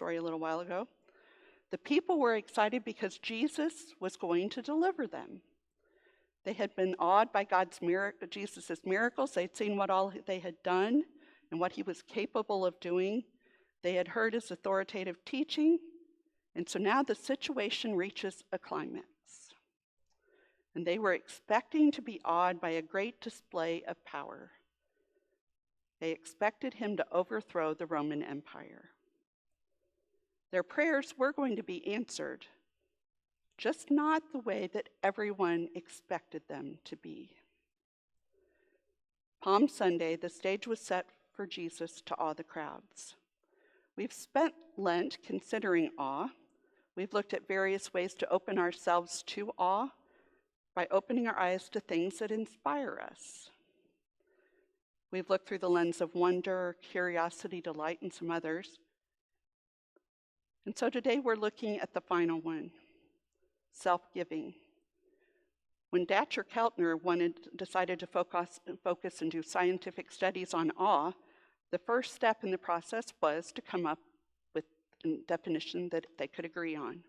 story a little while ago. The people were excited because Jesus was going to deliver them. They had been awed by Jesus' miracles. They'd seen what all they had done and what he was capable of doing. They had heard his authoritative teaching. And so now the situation reaches a climax. And they were expecting to be awed by a great display of power. They expected him to overthrow the Roman Empire. Their prayers were going to be answered, just not the way that everyone expected them to be. Palm Sunday, the stage was set for Jesus to awe the crowds. We've spent Lent considering awe. We've looked at various ways to open ourselves to awe by opening our eyes to things that inspire us. We've looked through the lens of wonder, curiosity, delight, and some others. And so today we're looking at the final one, self-giving. When Dacher Keltner decided to focus and do scientific studies on awe, the first step in the process was to come up with a definition that they could agree on.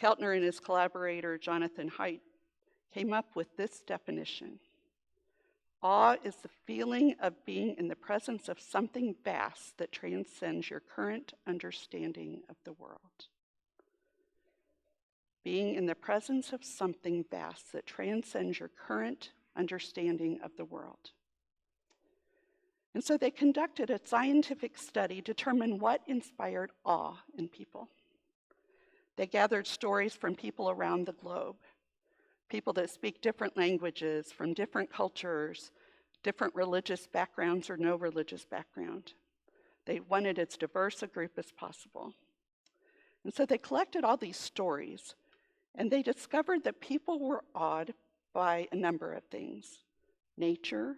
Keltner and his collaborator, Jonathan Haidt, came up with this definition. Awe is the feeling of being in the presence of something vast that transcends your current understanding of the world. Being in the presence of something vast that transcends your current understanding of the world. And so they conducted a scientific study to determine what inspired awe in people. They gathered stories from people around the globe, people that speak different languages, from different cultures, different religious backgrounds or no religious background. They wanted as diverse a group as possible. And so they collected all these stories, and they discovered that people were awed by a number of things: nature,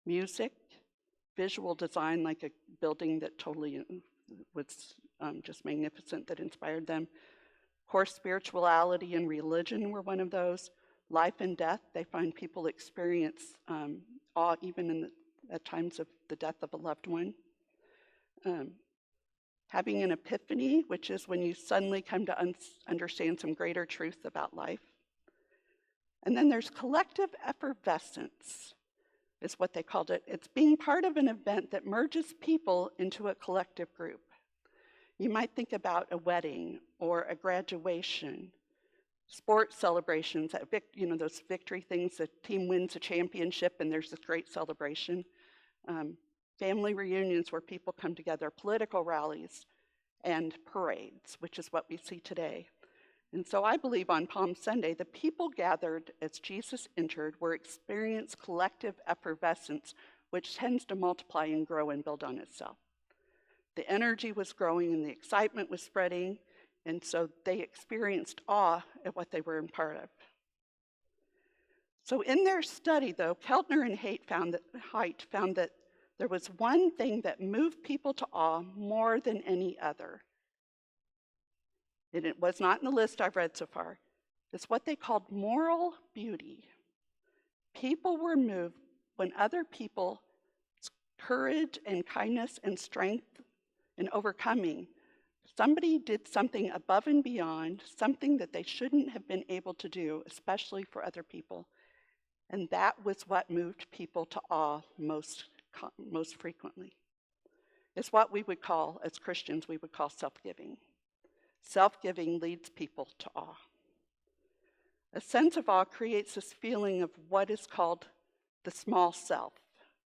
music, visual design, like a building that totally was just magnificent that inspired them. Of course, spirituality and religion were one of those. Life and death, they find people experience awe even at times of the death of a loved one. Having an epiphany, which is when you suddenly come to understand some greater truth about life. And then there's collective effervescence, is what they called it. It's being part of an event that merges people into a collective group. You might think about a wedding or a graduation, sports celebrations, those victory things, the team wins a championship and there's this great celebration. Family reunions where people come together, political rallies, and parades, which is what we see today. And so I believe on Palm Sunday, the people gathered as Jesus entered were experiencing collective effervescence, which tends to multiply and grow and build on itself. The energy was growing and the excitement was spreading, and so they experienced awe at what they were in part of. So in their study, though, Keltner and Haidt found that there was one thing that moved people to awe more than any other. And it was not in the list I've read so far. It's what they called moral beauty. People were moved when other people's courage and kindness and strength and overcoming, somebody did something above and beyond, something that they shouldn't have been able to do, especially for other people. And that was what moved people to awe most frequently. It's what we would call, as Christians, we would call self-giving. Self-giving leads people to awe. A sense of awe creates this feeling of what is called the small self.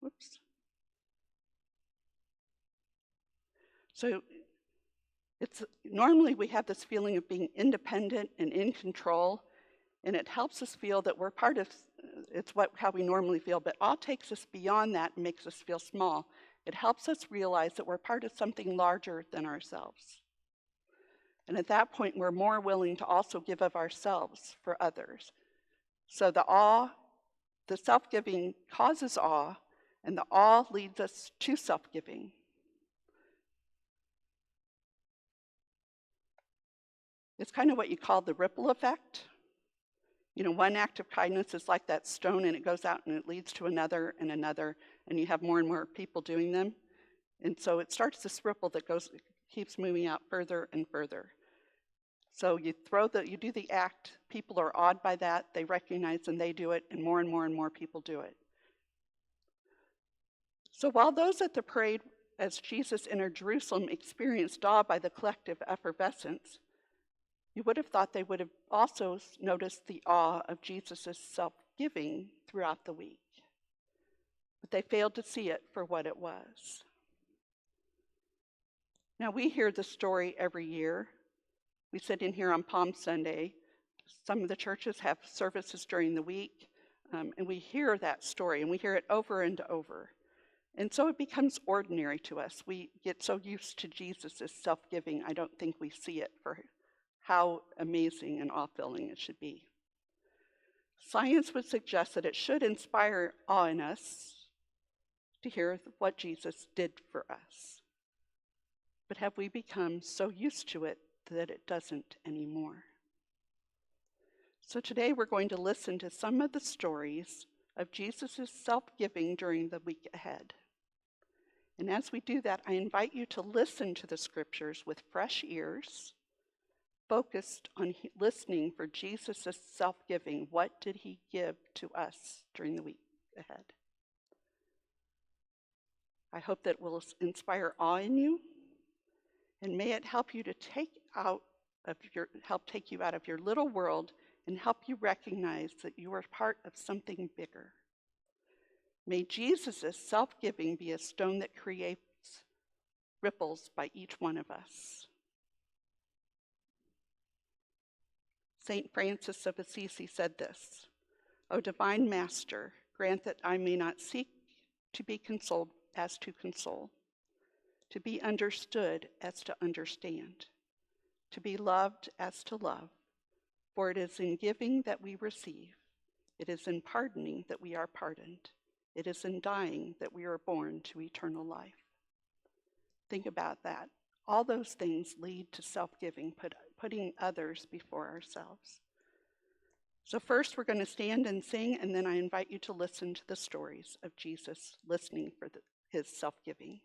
Whoops. So normally we have this feeling of being independent and in control, and it helps us feel that we're part of, how we normally feel, but awe takes us beyond that and makes us feel small. It helps us realize that we're part of something larger than ourselves. And at that point, we're more willing to also give of ourselves for others. So the self-giving causes awe, and the awe leads us to self-giving. It's kind of what you call the ripple effect. One act of kindness is like that stone, and it goes out and it leads to another, and you have more and more people doing them. And so it starts this ripple that keeps moving out further and further. So you do the act, people are awed by that, they recognize and they do it, and more people do it. So while those at the parade as Jesus entered Jerusalem experienced awe by the collective effervescence, you would have thought they would have also noticed the awe of Jesus' self-giving throughout the week. But they failed to see it for what it was. Now, we hear the story every year. We sit in here on Palm Sunday. Some of the churches have services during the week, and we hear that story, and we hear it over and over. And so it becomes ordinary to us. We get so used to Jesus' self-giving, I don't think we see it for how amazing and awe-filling it should be. Science would suggest that it should inspire awe in us to hear what Jesus did for us. But have we become so used to it that it doesn't anymore? So today we're going to listen to some of the stories of Jesus' self-giving during the week ahead. And as we do that, I invite you to listen to the scriptures with fresh ears, focused on listening for Jesus' self-giving. What did he give to us during the week ahead? I hope that will inspire awe in you, and may it help you to take you out of your little world and help you recognize that you are part of something bigger. May Jesus' self-giving be a stone that creates ripples by each one of us. St. Francis of Assisi said this, "O divine Master, grant that I may not seek to be consoled as to console, to be understood as to understand, to be loved as to love, for it is in giving that we receive, it is in pardoning that we are pardoned, it is in dying that we are born to eternal life." Think about that. All those things lead to self-giving, putting others before ourselves. So first we're going to stand and sing, and then I invite you to listen to the stories of Jesus listening for his self-giving.